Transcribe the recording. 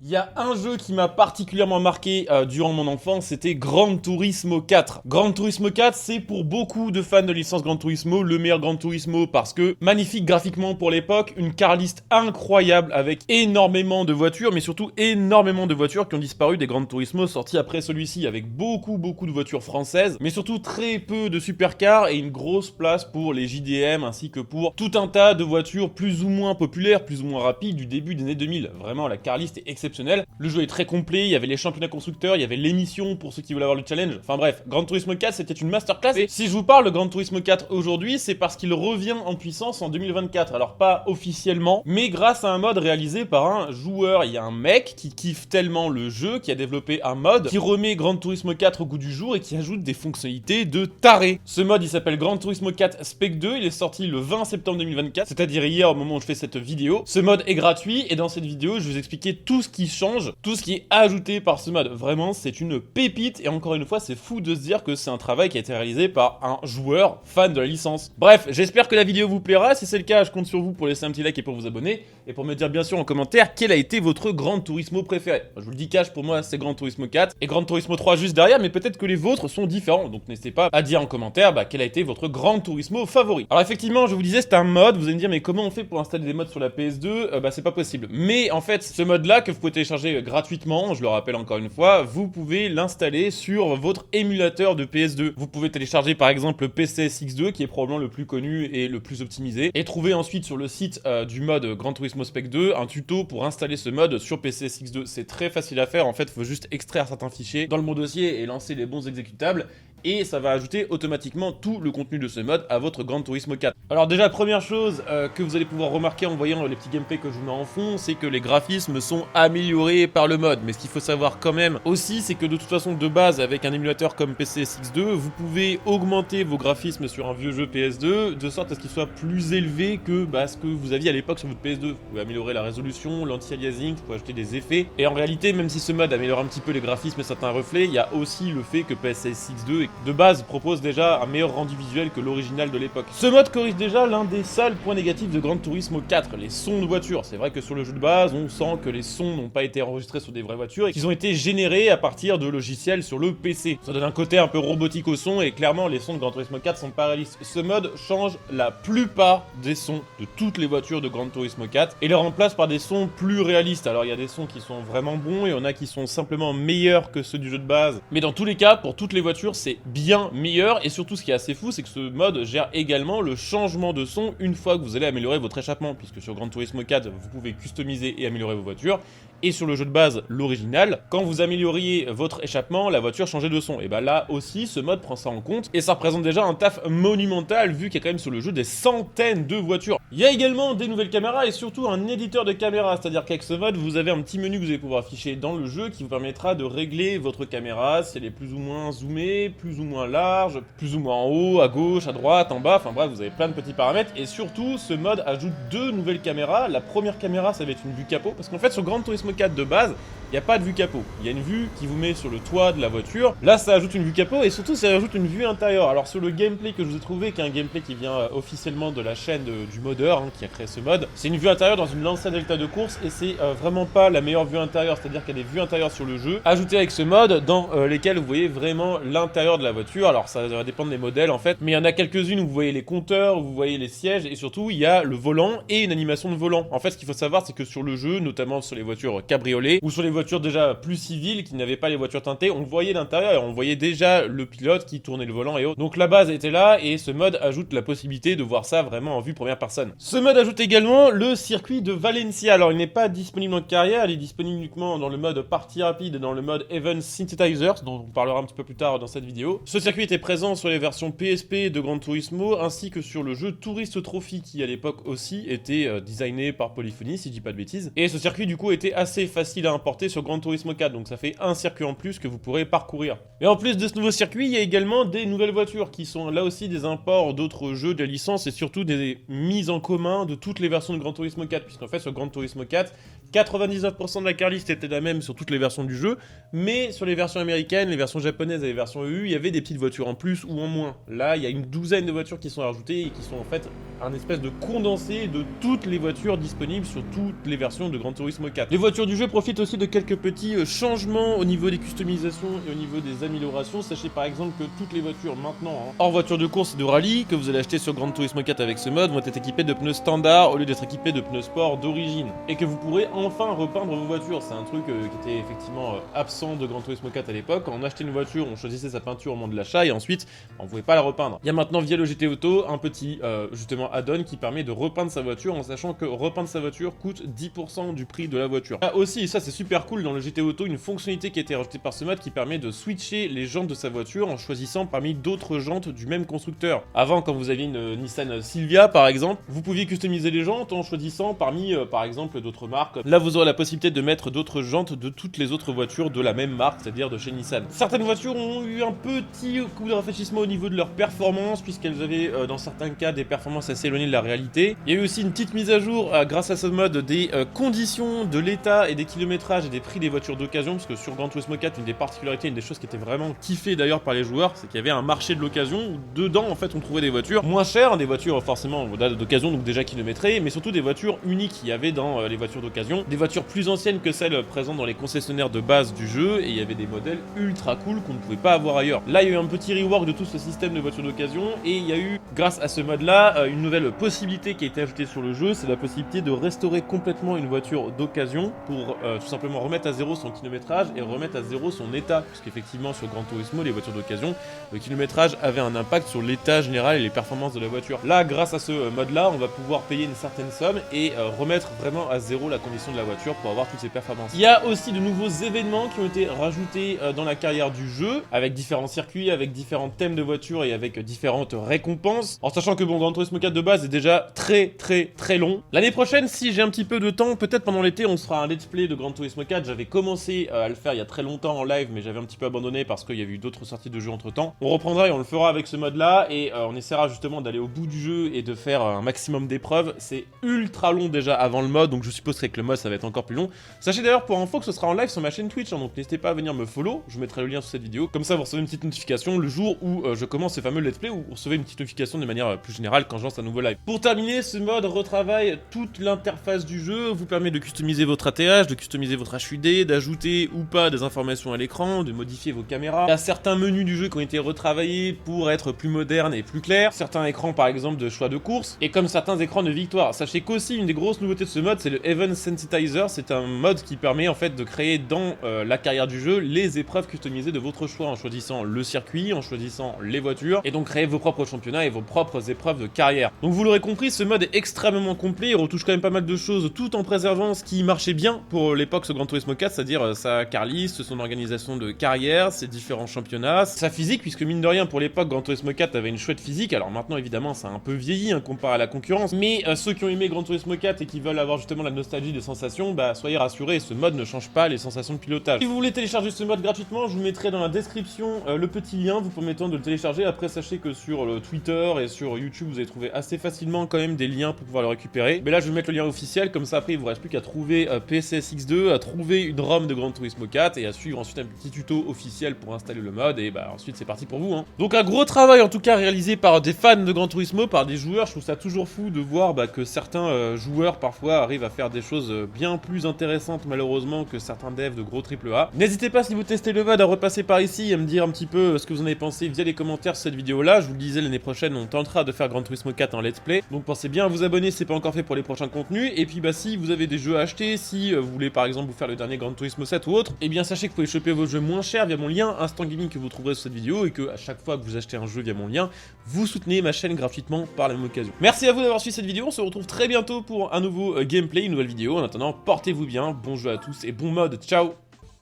Il y a un jeu qui m'a particulièrement marqué durant mon enfance, c'était Gran Turismo 4. Gran Turismo 4, c'est pour beaucoup de fans de licence Gran Turismo le meilleur Gran Turismo parce que magnifique graphiquement pour l'époque, une car list incroyable avec énormément de voitures, mais surtout énormément de voitures qui ont disparu des Gran Turismo sortis après celui-ci, avec beaucoup de voitures françaises, mais surtout très peu de supercars et une grosse place pour les JDM ainsi que pour tout un tas de voitures plus ou moins populaires, plus ou moins rapides du début des années 2000. Vraiment, la car list est exceptionnelle. Le jeu est très complet, il y avait les championnats constructeurs, il y avait l'émission pour ceux qui voulaient avoir le challenge. Enfin bref, Gran Turismo 4 c'était une masterclass. Et si je vous parle de Gran Turismo 4 aujourd'hui, c'est parce qu'il revient en puissance en 2024. Alors pas officiellement, mais grâce à un mode réalisé par un joueur. Il y a un mec qui kiffe tellement le jeu, qui a développé un mode qui remet Gran Turismo 4 au goût du jour et qui ajoute des fonctionnalités de taré. Ce mode il s'appelle Gran Turismo 4 Spec 2, il est sorti le 20 septembre 2024, c'est-à-dire hier au moment où je fais cette vidéo. Ce mode est gratuit et dans cette vidéo je vais vous expliquer tout ce qui change, tout ce qui est ajouté par ce mode. Vraiment, c'est une pépite et encore une fois, c'est fou de se dire que c'est un travail qui a été réalisé par un joueur fan de la licence. Bref, j'espère que la vidéo vous plaira. Si c'est le cas, je compte sur vous pour laisser un petit like et pour vous abonner et pour me dire bien sûr en commentaire quel a été votre Gran Turismo préféré. Je vous le dis cash, pour moi, c'est Gran Turismo 4 et Gran Turismo 3 juste derrière, mais peut-être que les vôtres sont différents. Donc n'hésitez pas à dire en commentaire quel a été votre Gran Turismo favori. Alors effectivement, je vous disais, c'est un mode. Vous allez me dire, mais comment on fait pour installer des modes sur la PS2 ? C'est pas possible. Mais en fait, ce mode-là que vous pouvez télécharger gratuitement, je le rappelle encore une fois, vous pouvez l'installer sur votre émulateur de PS2. Vous pouvez télécharger par exemple le PCSX2 qui est probablement le plus connu et le plus optimisé et trouver ensuite sur le site du mode Gran Turismo Spec 2 un tuto pour installer ce mode sur PCSX2. C'est très facile à faire, en fait, il faut juste extraire certains fichiers dans le bon dossier et lancer les bons exécutables. Et ça va ajouter automatiquement tout le contenu de ce mode à votre Gran Turismo 4. Alors déjà, première chose que vous allez pouvoir remarquer en voyant les petits gameplays que je vous mets en fond, c'est que les graphismes sont améliorés par le mode. Mais ce qu'il faut savoir quand même aussi, c'est que de toute façon, de base, avec un émulateur comme PCSX2, vous pouvez augmenter vos graphismes sur un vieux jeu PS2, de sorte à ce qu'ils soient plus élevés que ce que vous aviez à l'époque sur votre PS2. Vous pouvez améliorer la résolution, l'anti-aliasing, vous pouvez ajouter des effets. Et en réalité, même si ce mode améliore un petit peu les graphismes et certains reflets, il y a aussi le fait que PCSX2 de base propose déjà un meilleur rendu visuel que l'original de l'époque. Ce mode corrige déjà l'un des seuls points négatifs de Gran Turismo 4, les sons de voiture. C'est vrai que sur le jeu de base, on sent que les sons n'ont pas été enregistrés sur des vraies voitures et qu'ils ont été générés à partir de logiciels sur le PC. Ça donne un côté un peu robotique au son et clairement les sons de Gran Turismo 4 sont pas réalistes. Ce mode change la plupart des sons de toutes les voitures de Gran Turismo 4 et les remplace par des sons plus réalistes. Alors il y a des sons qui sont vraiment bons et il y en a qui sont simplement meilleurs que ceux du jeu de base. Mais dans tous les cas, pour toutes les voitures, c'est bien meilleur et surtout ce qui est assez fou, c'est que ce mode gère également le changement de son une fois que vous allez améliorer votre échappement, puisque sur Gran Turismo 4 vous pouvez customiser et améliorer vos voitures et sur le jeu de base, l'original, quand vous amélioriez votre échappement, la voiture changeait de son. Et là aussi, ce mode prend ça en compte et ça représente déjà un taf monumental vu qu'il y a quand même sur le jeu des centaines de voitures. Il y a également des nouvelles caméras et surtout un éditeur de caméra, c'est-à-dire qu'avec ce mode, vous avez un petit menu que vous allez pouvoir afficher dans le jeu qui vous permettra de régler votre caméra, si elle est plus ou moins zoomée, plus ou moins large, plus ou moins en haut, à gauche, à droite, en bas, enfin bref, vous avez plein de petits paramètres. Et surtout, ce mode ajoute deux nouvelles caméras. La première caméra, ça va être une vue capot, parce qu'en fait, sur Gran Turismo 4 de base, il n'y a pas de vue capot. Il y a une vue qui vous met sur le toit de la voiture. Là, ça ajoute une vue capot et surtout, ça ajoute une vue intérieure. Alors, sur le gameplay que je vous ai trouvé, qui est un gameplay qui vient officiellement de la chaîne du modeur qui a créé ce mode, c'est une vue intérieure dans une Lancia Delta de course et c'est vraiment pas la meilleure vue intérieure. C'est-à-dire qu'il y a des vues intérieures sur le jeu, ajoutées avec ce mode, dans lesquelles vous voyez vraiment l'intérieur de la voiture. Alors, ça va dépendre des modèles en fait, mais il y en a quelques-unes où vous voyez les compteurs, où vous voyez les sièges et surtout, il y a le volant et une animation de volant. En fait, ce qu'il faut savoir, c'est que sur le jeu, notamment sur les voitures cabriolet ou sur les voitures déjà plus civiles qui n'avaient pas les voitures teintées, on voyait l'intérieur et on voyait déjà le pilote qui tournait le volant et autres. Donc la base était là et ce mode ajoute la possibilité de voir ça vraiment en vue première personne. Ce mode ajoute également le circuit de Valencia. Alors il n'est pas disponible en carrière, il est disponible uniquement dans le mode partie rapide et dans le mode Event Synthesizers dont on parlera un petit peu plus tard dans cette vidéo. Ce circuit était présent sur les versions PSP de Gran Turismo ainsi que sur le jeu Tourist Trophy qui à l'époque aussi était designé par Polyphony si je dis pas de bêtises. Et ce circuit du coup était assez facile à importer sur Gran Turismo 4, donc ça fait un circuit en plus que vous pourrez parcourir. Et en plus de ce nouveau circuit, il y a également des nouvelles voitures qui sont là aussi des imports d'autres jeux de la licence et surtout des mises en commun de toutes les versions de Gran Turismo 4, puisqu'en fait sur Gran Turismo 4, 99% de la car list était la même sur toutes les versions du jeu, mais sur les versions américaines, les versions japonaises et les versions EU, il y avait des petites voitures en plus ou en moins. Là, il y a une douzaine de voitures qui sont rajoutées et qui sont en fait un espèce de condensé de toutes les voitures disponibles sur toutes les versions de Gran Turismo 4. Les voitures du jeu profitent aussi de quelques petits changements au niveau des customisations et au niveau des améliorations. Sachez par exemple que toutes les voitures maintenant, hors voiture de course et de rallye, que vous allez acheter sur Gran Turismo 4 avec ce mode, vont être équipées de pneus standards au lieu d'être équipées de pneus sport d'origine. Et que vous pourrez enfin repeindre vos voitures. C'est un truc qui était effectivement absent de Gran Turismo 4 à l'époque. Quand on achetait une voiture, on choisissait sa peinture au moment de l'achat et ensuite on ne pouvait pas la repeindre. Il y a maintenant via le GT Auto un petit justement add-on qui permet de repeindre sa voiture en sachant que repeindre sa voiture coûte 10% du prix de la voiture. Il y a aussi, et ça c'est super cool dans le GT Auto, une fonctionnalité qui a été rajoutée par ce mode qui permet de switcher les jantes de sa voiture en choisissant parmi d'autres jantes du même constructeur. Avant, quand vous aviez une Nissan Silvia par exemple, vous pouviez customiser les jantes en choisissant parmi par exemple d'autres marques. Là vous aurez la possibilité de mettre d'autres jantes de toutes les autres voitures de la même marque, c'est-à-dire de chez Nissan. Certaines voitures ont eu un petit coup de rafraîchissement au niveau de leur performance puisqu'elles avaient dans certains cas des performances assez éloignées de la réalité. Il y a eu aussi une petite mise à jour grâce à ce mode des conditions de l'état et des kilométrages et des prix des voitures d'occasion, parce que sur Gran Turismo 4, une des particularités, une des choses qui était vraiment kiffée d'ailleurs par les joueurs, c'est qu'il y avait un marché de l'occasion où dedans en fait on trouvait des voitures moins chères, des voitures forcément d'occasion donc déjà kilométrées, mais surtout des voitures uniques. Il y avait dans les voitures d'occasion des voitures plus anciennes que celles présentes dans les concessionnaires de base du jeu et il y avait des modèles ultra cool qu'on ne pouvait pas avoir ailleurs. Là il y a eu un petit rework de tout ce système de voitures d'occasion et il y a eu grâce à ce mode là une nouvelle possibilité qui a été ajoutée sur le jeu, c'est la possibilité de restaurer complètement une voiture d'occasion pour tout simplement remettre à zéro son kilométrage et remettre à zéro son état, puisqu'effectivement sur Gran Turismo, les voitures d'occasion, le kilométrage avait un impact sur l'état général et les performances de la voiture. Là, grâce à ce mode-là, on va pouvoir payer une certaine somme et remettre vraiment à zéro la condition de la voiture pour avoir toutes ces performances. Il y a aussi de nouveaux événements qui ont été rajoutés dans la carrière du jeu, avec différents circuits, avec différents thèmes de voitures et avec différentes récompenses, en sachant que bon, Gran Turismo 4 de base est déjà très long. L'année prochaine, si j'ai un petit peu de temps, peut-être pendant l'été, on se fera un let's play de Gran Turismo 4. J'avais commencé à le faire il y a très longtemps en live, mais j'avais un petit peu abandonné parce qu'il y a eu d'autres sorties de jeux entre temps. On reprendra et on le fera avec ce mode là et on essaiera justement d'aller au bout du jeu et de faire un maximum d'épreuves. C'est ultra long déjà avant le mode, donc je suppose qu'avec le mode ça va être encore plus long. Sachez d'ailleurs pour info que ce sera en live sur ma chaîne Twitch, donc n'hésitez pas à venir me follow, je vous mettrai le lien sous cette vidéo. Comme ça vous recevez une petite notification le jour où je commence ce fameux let's play, ou vous recevez une petite notification de manière plus générale quand je lance un nouveau live. Pour terminer, ce mode retravaille toute l'interface du jeu, vous permet de customiser votre ATH, de customiser votre HUD, d'ajouter ou pas des informations à l'écran, de modifier vos caméras. Il y a certains menus du jeu qui ont été retravaillés pour être plus modernes et plus clairs. Certains écrans par exemple de choix de course, et comme certains écrans de victoire. Sachez qu'aussi une des grosses nouveautés de ce mode, c'est le Event Sensitizer. C'est un mode qui permet en fait de créer dans la carrière du jeu les épreuves customisées de votre choix en choisissant le circuit, en choisissant les voitures, et donc créer vos propres championnats et vos propres épreuves de carrière. Donc vous l'aurez compris, ce mode est extrêmement complet, il retouche quand même pas mal de choses tout en préservant ce qui marchait bien pour l'époque sur Gran Turismo 4, c'est-à-dire sa car list, son organisation de carrière, ses différents championnats, sa physique, puisque mine de rien pour l'époque Gran Turismo 4 avait une chouette physique. Alors maintenant évidemment ça a un peu vieilli comparé à la concurrence, mais ceux qui ont aimé Gran Turismo 4 et qui veulent avoir justement la nostalgie des sensations, bah soyez rassurés, ce mode ne change pas les sensations de pilotage. Si vous voulez télécharger ce mode gratuitement, je vous mettrai dans la description le petit lien vous permettant de le télécharger. Après sachez que sur le Twitter et sur YouTube vous allez trouver assez facilement quand même des liens pour pouvoir le récupérer, mais là je vais mettre le lien officiel, comme ça après il vous reste plus qu'à trouver PSSX2, à trouver une ROM de Gran Turismo 4 et à suivre ensuite un petit tuto officiel pour installer le mode, et bah ensuite c'est parti pour vous. Donc un gros travail en tout cas réalisé par des fans de Gran Turismo, par des joueurs. Je trouve ça toujours fou de voir que certains joueurs parfois arrivent à faire des choses bien plus intéressantes malheureusement que certains devs de gros AAA. N'hésitez pas si vous testez le mode à repasser par ici et à me dire un petit peu ce que vous en avez pensé via les commentaires sur cette vidéo là. Je vous le disais, l'année prochaine on tentera de faire Gran Turismo 4 en let's play, donc pensez bien à vous abonner si c'est pas encore fait pour les prochains contenus. Et puis bah si vous avez des jeux à acheter, si vous voulez par exemple vous faire le dernier Gran Turismo 7 ou autre, et bien sachez que vous pouvez choper vos jeux moins chers via mon lien Instant Gaming que vous trouverez sur cette vidéo, et que à chaque fois que vous achetez un jeu via mon lien, vous soutenez ma chaîne gratuitement par la même occasion. Merci à vous d'avoir suivi cette vidéo, on se retrouve très bientôt pour un nouveau gameplay, une nouvelle vidéo. En attendant, portez-vous bien, bon jeu à tous et bon mode, ciao.